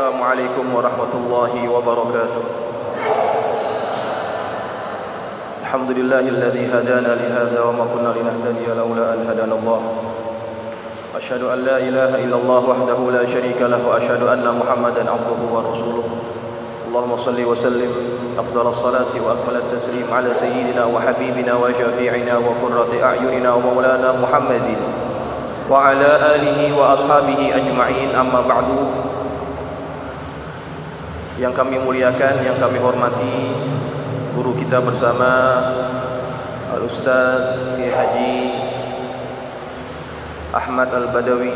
Assalamualaikum warahmatullahi wabarakatuh. Alhamdulillahilladzi hadana li hadza wa ma kunna linahtadiya laula an hadana Allah. Asyhadu an la ilaha illallah wahdahu la syarika lahu wa asyhadu anna Muhammadan abduhu wa rasuluh. Allahumma shalli wa sallim afdhalas salati wa akmalat taslim ala sayyidina wa habibina wa syafi'ina wa qurrati a'yunina wa maulana Muhammadin wa ala alihi wa ashabihi ajma'in, amma ba'du. Yang kami muliakan, yang kami hormati guru kita bersama Al-Ustaz Kiai Haji Ahmad Al-Badawi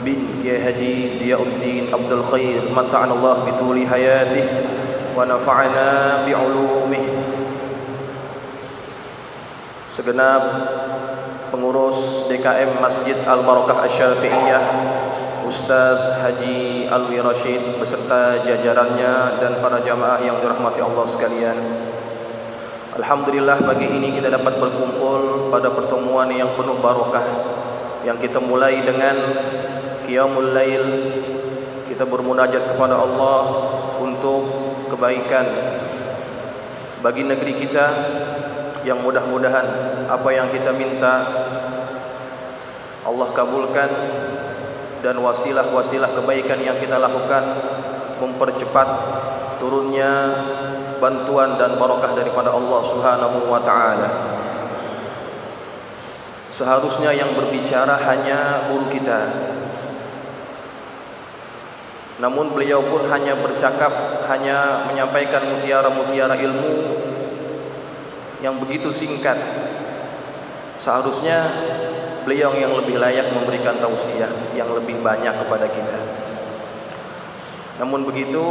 bin Kiai Haji Diyauddin Abdul Khair, mata'anallah bituli hayatih wa nafa'ana bi'ulumih. Segenap pengurus DKM Masjid Al-Barakah Asy-Syafi'iyah, Ustaz Haji Alwi Rashid beserta jajarannya dan para jamaah yang dirahmati Allah sekalian. Alhamdulillah, pagi ini kita dapat berkumpul pada pertemuan yang penuh barokah, yang kita mulai dengan Qiyamul Lail. Kita bermunajat kepada Allah untuk kebaikan bagi negeri kita, yang mudah-mudahan apa yang kita minta Allah kabulkan, dan wasilah-wasilah kebaikan yang kita lakukan mempercepat turunnya bantuan dan barakah daripada Allah Subhanahu wa taala. Seharusnya yang berbicara hanya guru kita, namun beliau pun hanya bercakap, hanya menyampaikan mutiara-mutiara ilmu yang begitu singkat. Seharusnya beliau yang lebih layak memberikan tausiah yang lebih banyak kepada kita. Namun begitu,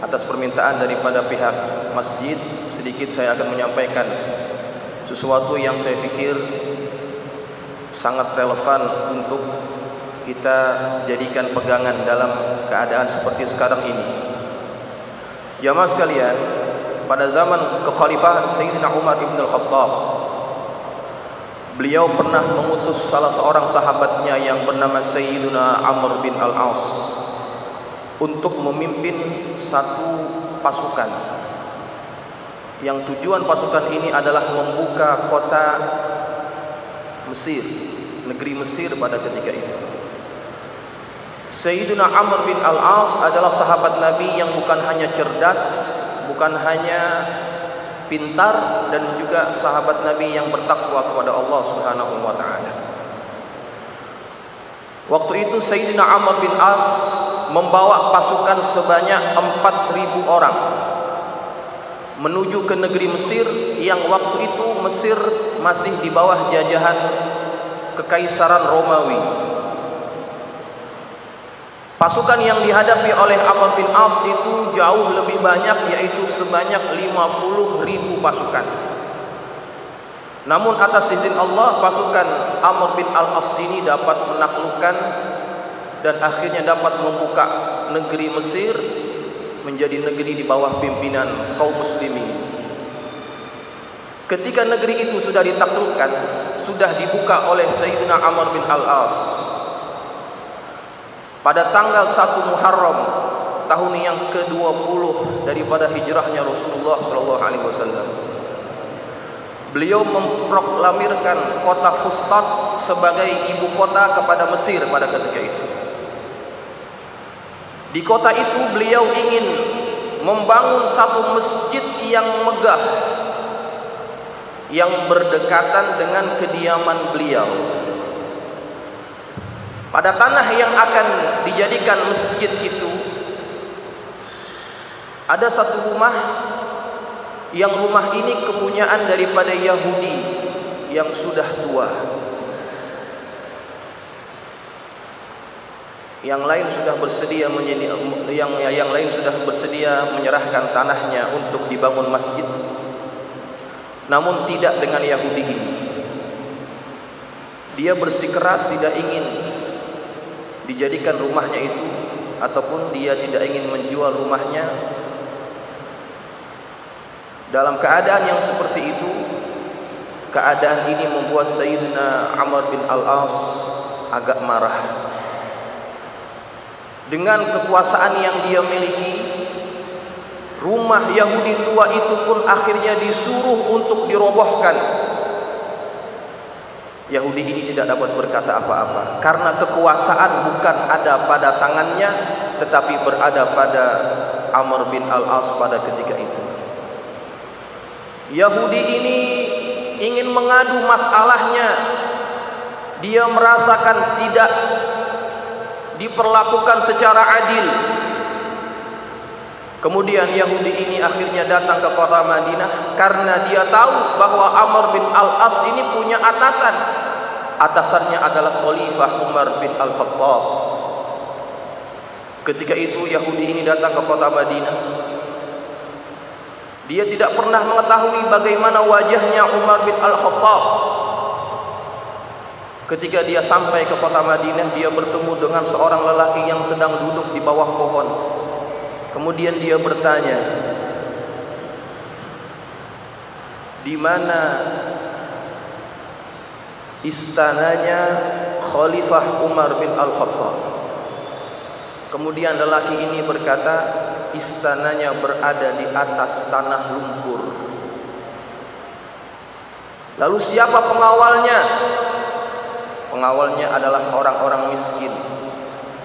atas permintaan daripada pihak masjid, sedikit saya akan menyampaikan sesuatu yang saya pikir sangat relevan untuk kita jadikan pegangan dalam keadaan seperti sekarang ini. Jamaah sekalian, pada zaman kekhalifahan Sayyidina Umar ibn al-Khattab, beliau pernah mengutus salah seorang sahabatnya yang bernama Sayyidina Amr bin al-As untuk memimpin satu pasukan, yang tujuan pasukan ini adalah membuka kota Mesir, negeri Mesir pada ketika itu. Sayyidina Amr bin al-As adalah sahabat Nabi yang bukan hanya cerdas, bukan hanya pintar, dan juga sahabat Nabi yang bertakwa kepada Allah Subhanahu wa taala. Waktu itu Sayyidina Amr bin As membawa pasukan sebanyak 4.000 orang menuju ke negeri Mesir, yang waktu itu Mesir masih di bawah jajahan Kekaisaran Romawi. Pasukan yang dihadapi oleh Amr bin As itu jauh lebih banyak, yaitu sebanyak 50.000 pasukan. Namun atas izin Allah, pasukan Amr bin al-As ini dapat menaklukkan dan akhirnya dapat membuka negeri Mesir menjadi negeri di bawah pimpinan kaum muslimin. Ketika negeri itu sudah ditaklukkan, sudah dibuka oleh Sayyidina Amr bin al-As, pada tanggal 1 Muharram tahun yang ke-20 daripada hijrahnya Rasulullah SAW, beliau memproklamirkan kota Fustat sebagai ibu kota kepada Mesir pada ketika itu. Di kota itu beliau ingin membangun satu masjid yang megah, yang berdekatan dengan kediaman beliau. Pada tanah yang akan dijadikan masjid itu ada satu rumah, yang rumah ini kepunyaan daripada Yahudi yang sudah tua. Yang lain sudah bersedia yang lain sudah bersedia menyerahkan tanahnya untuk dibangun masjid, namun tidak dengan Yahudi ini. Dia bersikeras tidak ingin dijadikan rumahnya itu, ataupun dia tidak ingin menjual rumahnya. Dalam keadaan yang seperti itu, keadaan ini membuat Sayyidina Amr bin al-As agak marah. dengan kekuasaan yang dia miliki, rumah Yahudi tua itu pun akhirnya disuruh untuk dirobohkan. Yahudi ini tidak dapat berkata apa-apa karena kekuasaan bukan ada pada tangannya, tetapi berada pada Amr bin Al-As pada ketika itu. Yahudi ini ingin mengadu masalahnya. Dia merasakan tidak diperlakukan secara adil. Kemudian Yahudi ini akhirnya datang ke kota Madinah karena dia tahu bahwa Amr bin Al-As ini punya atasan. Atasannya adalah Khalifah Umar bin Al-Khattab. Ketika itu Yahudi ini datang ke kota Madinah. Dia tidak pernah mengetahui bagaimana wajahnya Umar bin Al-Khattab. Ketika dia sampai ke kota Madinah, dia bertemu dengan seorang lelaki yang sedang duduk di bawah pohon. Kemudian dia bertanya, di mana istananya Khalifah Umar bin Al-Khattab? Kemudian lelaki ini berkata, istananya berada di atas tanah lumpur. Lalu siapa pengawalnya? Pengawalnya adalah orang-orang miskin,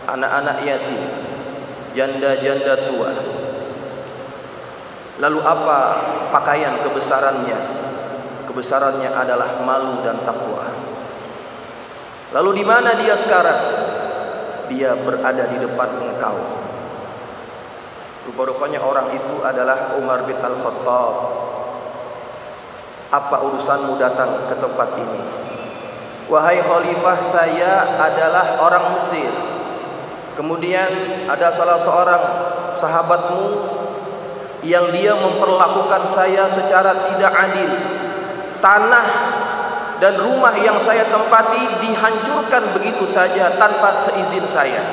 anak-anak yatim, janda-janda tua. Lalu apa pakaian kebesarannya? Kebesarannya adalah malu dan takwa. Lalu di mana dia sekarang? Dia berada di depan engkau. Rupa-rupanya orang itu adalah Umar bin Al-Khattab. Apa urusanmu datang ke tempat ini? Wahai khalifah, saya adalah orang Mesir. Kemudian ada salah seorang sahabatmu yang dia memperlakukan saya secara tidak adil. Tanah dan rumah yang saya tempati dihancurkan begitu saja tanpa seizin saya.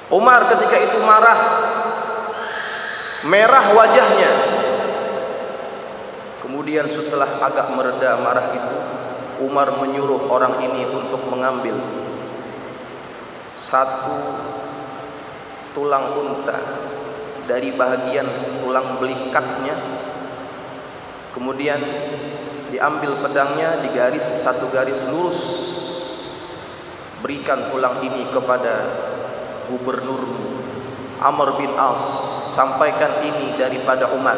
Umar ketika itu marah, merah wajahnya. Kemudian setelah agak mereda marah itu, Umar menyuruh orang ini untuk mengambil satu tulang unta dari bahagian tulang belikatnya. Kemudian diambil pedangnya, digaris satu garis lurus. Berikan tulang ini kepada gubernur Amr bin As. Sampaikan ini daripada Umar.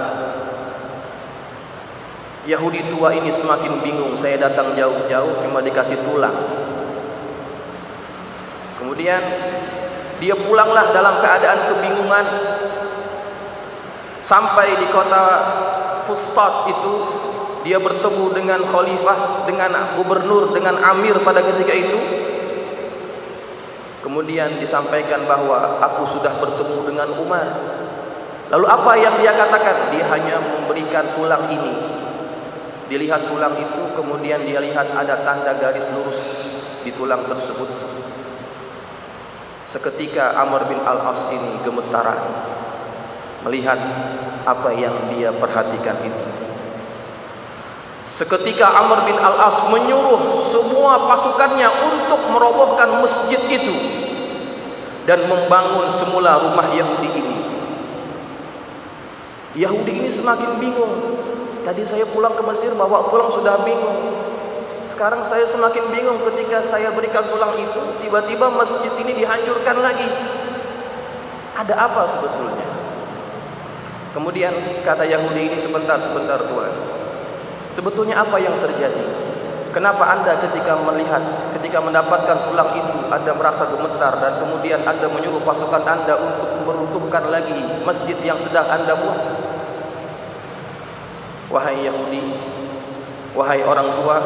Yahudi tua ini semakin bingung. Saya datang jauh-jauh cuma dikasih tulang. Kemudian dia pulanglah dalam keadaan kebingungan. Sampai di kota Fustat itu, dia bertemu dengan khalifah, dengan gubernur, dengan amir pada ketika itu. Kemudian disampaikan bahwa aku sudah bertemu dengan Umar. Lalu apa yang dia katakan? Dia hanya memberikan tulang ini. Dilihat tulang itu, kemudian dia lihat ada tanda garis lurus di tulang tersebut. Seketika Amr bin Al-As ini gemetaran melihat apa yang dia perhatikan itu. Seketika Amr bin Al-As menyuruh semua pasukannya untuk merobohkan masjid itu dan membangun semula rumah Yahudi ini. Yahudi ini semakin bingung. Tadi saya pulang ke Mesir, bawa tulang sudah bingung. Sekarang saya semakin bingung ketika saya berikan tulang itu, tiba-tiba masjid ini dihancurkan lagi. Ada apa sebetulnya? Kemudian kata Yahudi ini, sebentar Tuhan. Sebetulnya apa yang terjadi? Kenapa Anda ketika mendapatkan tulang itu, Anda merasa gemetar dan kemudian Anda menyuruh pasukan Anda untuk meruntuhkan lagi masjid yang sedang Anda buat? Wahai Yahudi, wahai orang tua,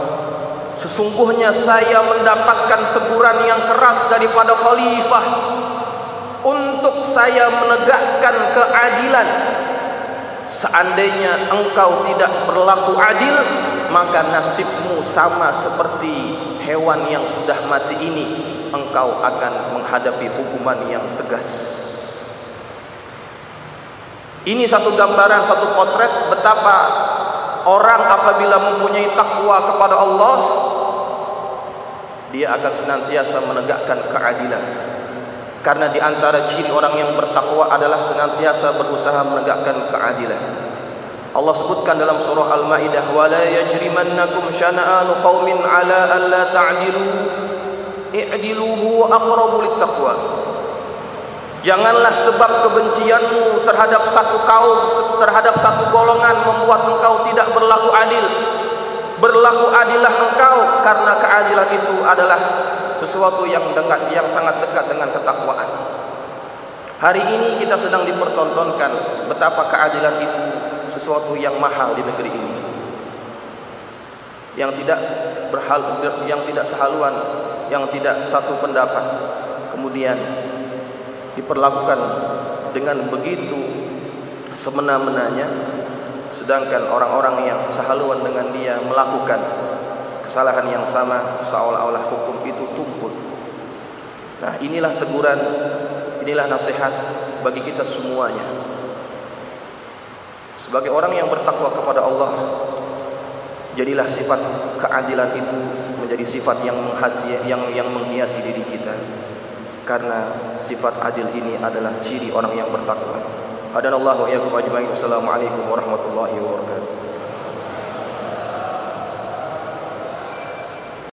sesungguhnya saya mendapatkan teguran yang keras daripada khalifah untuk saya menegakkan keadilan. Seandainya engkau tidak berlaku adil, maka nasibmu sama seperti hewan yang sudah mati ini. Engkau akan menghadapi hukuman yang tegas. Ini satu gambaran, satu potret betapa orang apabila mempunyai takwa kepada Allah, dia akan senantiasa menegakkan keadilan. Karena di antara ciri orang yang bertakwa adalah senantiasa berusaha menegakkan keadilan. Allah sebutkan dalam surah Al-Maidah, "Wala yajrimannakum syana'anu qaumin 'ala alla ta'dilu, i'dilu huwa aqrabu littaqwa." Janganlah sebab kebencianmu terhadap satu kaum, terhadap satu golongan membuat engkau tidak berlaku adil. Berlaku adillah engkau, karena keadilan itu adalah sesuatu yang sangat dekat dengan ketakwaan. Hari ini kita sedang dipertontonkan betapa keadilan itu sesuatu yang mahal di negeri ini, yang tidak sehaluan, yang tidak satu pendapat, kemudian diperlakukan dengan begitu semena-menanya, sedangkan orang-orang yang sehaluan dengan dia melakukan kesalahan yang sama seolah-olah hukum itu tumpul. Nah, inilah teguran, inilah nasihat bagi kita semuanya. Sebagai orang yang bertakwa kepada Allah, jadilah sifat keadilan itu menjadi sifat yang menghiasi diri kita. Karena sifat adil ini adalah ciri orang yang bertakwa. Hadanallahu wa iyyakum ajma'in. Wassalamualaikum warahmatullahi wabarakatuh.